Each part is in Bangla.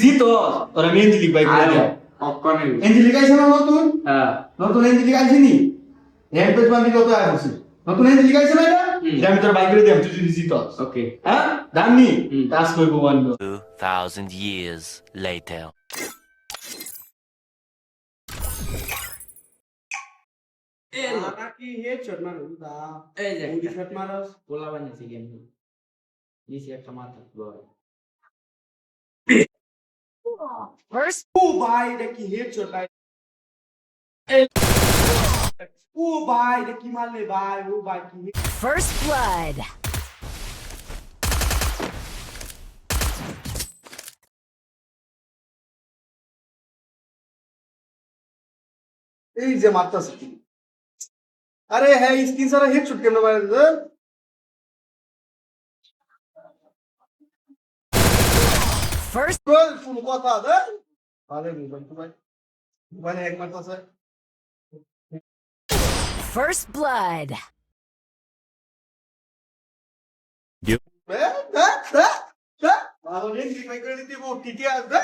জিতো তোরা মেহেন্দি ভাই করে দিও অকনে এঞ্জেলিক আইছে না নতুন হ্যাঁ নতুন এঞ্জেলিক আইছে নি র্যাম্পেজ বান্দি কত আয় হচ্ছে নতুন এঞ্জেলিক আইছে না এটা এটা আমি তোর বাইক করে দিলাম তুই যদি জিতো ওকে হ্যাঁ দামনি টাস্ক কইব বান্দ 2,000 years later. নাকি হেডশট মারো দা এই যে একটা হেডশট মারো গোলা বানিয়েছি গেম নিচে একটা মাথা বল ও ভাই এটা কি হেডশট ভাই ও ভাই এটা কি মারলে ভাই ও ভাই কি First blood. এই যে মারতাছে আরে হ্যাঁ স্ক্রিন সারা হেডশট কেমনে মারে রে First বল শুন কথা দে আরে মোবাইল তো ভাই মোবাইল হ্যাক মারতাছে first blood. ভালো রে কি ভাই করে দিব টিটি আসবে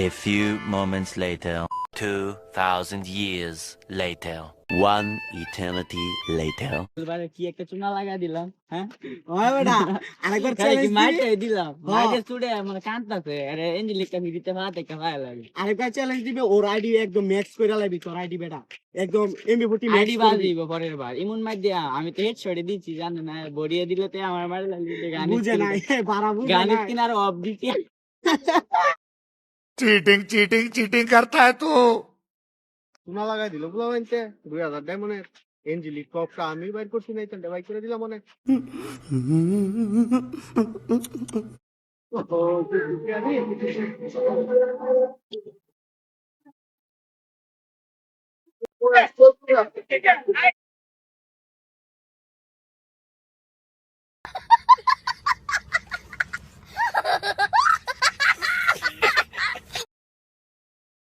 A few moments later. 2,000 years later. One eternity later. এবারে কি একটা চুনা লাগা দিলাম হ্যাঁ ওই বেটা আরেকবার খালি কি চ্যালেঞ্জ মাইটে দিলাম হ্যাঁ। মাইটে চুড়ে মানে কাঁদতাছে আরে এঞ্জেলিকটা ভিডিতে ভাতে খাওয়া লাগে আরেকবার চ্যালেঞ্জ দিবে ওর আইডি একদম ম্যাক্স কইরা লাইবি তোর আইডি বেটা একদম এমবি40 আইডি বাজ দিব পরের বার ইমন মাই দিয়া আমি তো হেডশটে দিছি জানো না বড়িয়ে দিলে তো আমার মারে লাগি গান বুঝে নাই বারা বুঝে গান নাই কিনার অফ দিতে चीटिंग चीटिंग चीटिंग करता है तू শোনা লাগাই দিল বুঝলা মানতে 2000 ডায়মন্ডের এঞ্জেলিক টপটা আমি বাইর করছি নাই তো বাইর করে দিলাম অনেক